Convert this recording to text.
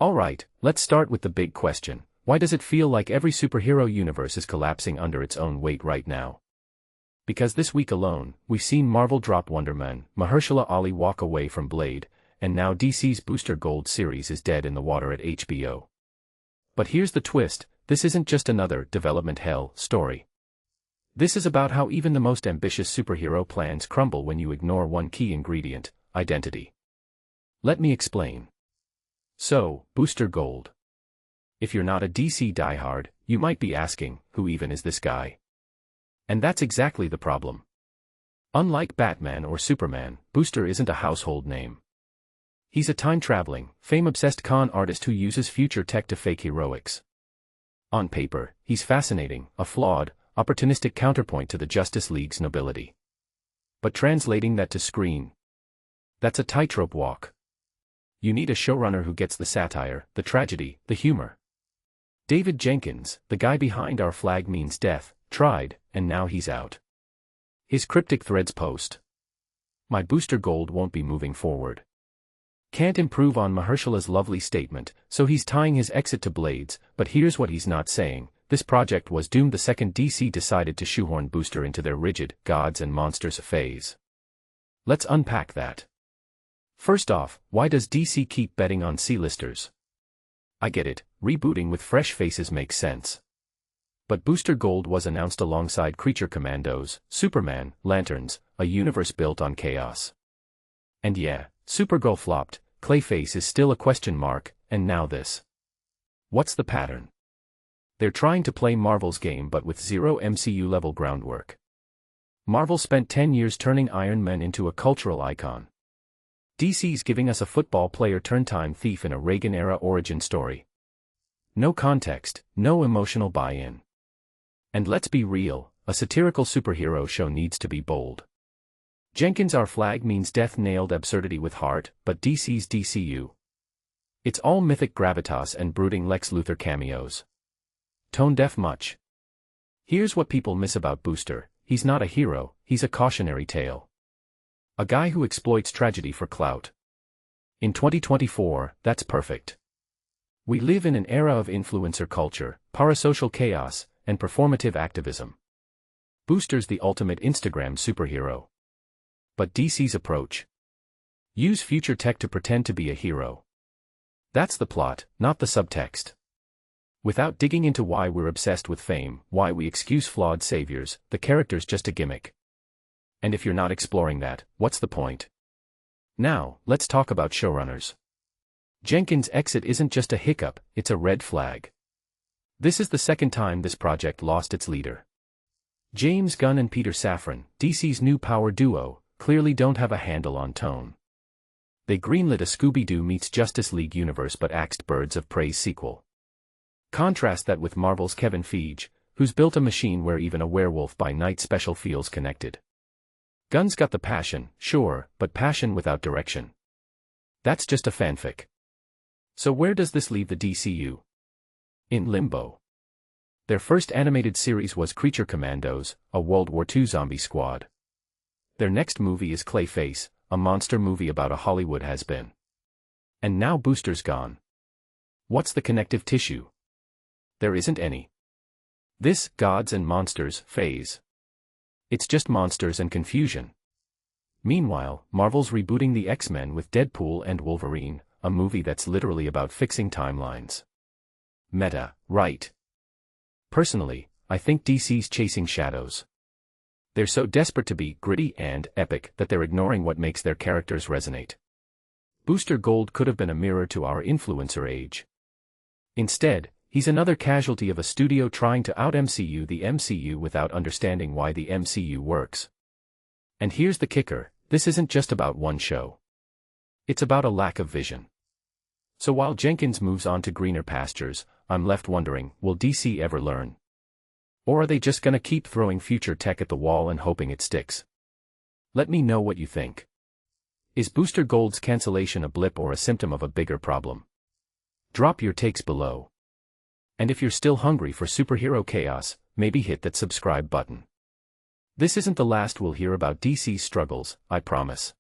Alright, let's start with the big question. Why does it feel like every superhero universe is collapsing under its own weight right now? Because this week alone, we've seen Marvel drop Wonder Man, Mahershala Ali walk away from Blade, and now DC's Booster Gold series is dead in the water at HBO. But here's the twist, this isn't just another development hell story. This is about how even the most ambitious superhero plans crumble when you ignore one key ingredient: identity. Let me explain. So, Booster Gold. If you're not a DC diehard, you might be asking, who even is this guy? And that's exactly the problem. Unlike Batman or Superman, Booster isn't a household name. He's a time-traveling, fame-obsessed con artist who uses future tech to fake heroics. On paper, he's fascinating, a flawed, opportunistic counterpoint to the Justice League's nobility. But translating that to screen, that's a tightrope walk. You need a showrunner who gets the satire, the tragedy, the humor. David Jenkins, the guy behind Our Flag Means Death, tried, and now he's out. His cryptic Threads post: "My Booster Gold won't be moving forward." Can't improve on Mahershala's lovely statement, so he's tying his exit to Blades, but here's what he's not saying: this project was doomed the second DC decided to shoehorn Booster into their rigid gods and monsters phase. Let's unpack that. First off, why does DC keep betting on C-listers? I get it, rebooting with fresh faces makes sense. But Booster Gold was announced alongside Creature Commandos, Superman, Lanterns, a universe built on chaos. And yeah, Supergirl flopped, Clayface is still a question mark, and now this. What's the pattern? They're trying to play Marvel's game but with zero MCU-level groundwork. Marvel spent 10 years turning Iron Man into a cultural icon. DC's giving us a football player turned time thief in a Reagan-era origin story. No context, no emotional buy-in. And let's be real, a satirical superhero show needs to be bold. Jenkins' Our Flag Means Death nailed absurdity with heart, but DC's DCU. It's all mythic gravitas and brooding Lex Luthor cameos. Tone deaf much. Here's what people miss about Booster: he's not a hero, he's a cautionary tale. A guy who exploits tragedy for clout. In 2024, that's perfect. We live in an era of influencer culture, parasocial chaos, and performative activism. Booster's the ultimate Instagram superhero. But DC's approach? Use future tech to pretend to be a hero. That's the plot, not the subtext. Without digging into why we're obsessed with fame, why we excuse flawed saviors, the character's just a gimmick. And if you're not exploring that, what's the point? Now, let's talk about showrunners. Jenkins' exit isn't just a hiccup, it's a red flag. This is the second time this project lost its leader. James Gunn and Peter Safran, DC's new power duo, clearly don't have a handle on tone. They greenlit a Scooby-Doo meets Justice League universe but axed Birds of Prey sequel. Contrast that with Marvel's Kevin Feige, who's built a machine where even a werewolf by night special feels connected. Gunn's got the passion, sure, but passion without direction. That's just a fanfic. So where does this leave the DCU? In limbo. Their first animated series was Creature Commandos, a World War II zombie squad. Their next movie is Clayface, a monster movie about a Hollywood has-been. And now Booster's gone. What's the connective tissue? There isn't any. This gods and monsters phase. It's just monsters and confusion. Meanwhile, Marvel's rebooting the X-Men with Deadpool and Wolverine, a movie that's literally about fixing timelines. Meta, right? Personally, I think DC's chasing shadows. They're so desperate to be gritty and epic that they're ignoring what makes their characters resonate. Booster Gold could have been a mirror to our influencer age. Instead, he's another casualty of a studio trying to out-MCU the MCU without understanding why the MCU works. And here's the kicker, this isn't just about one show. It's about a lack of vision. So while Jenkins moves on to greener pastures, I'm left wondering, will DC ever learn? Or are they just gonna keep throwing future tech at the wall and hoping it sticks? Let me know what you think. Is Booster Gold's cancellation a blip or a symptom of a bigger problem? Drop your takes below. And if you're still hungry for superhero chaos, maybe hit that subscribe button. This isn't the last we'll hear about DC's struggles, I promise.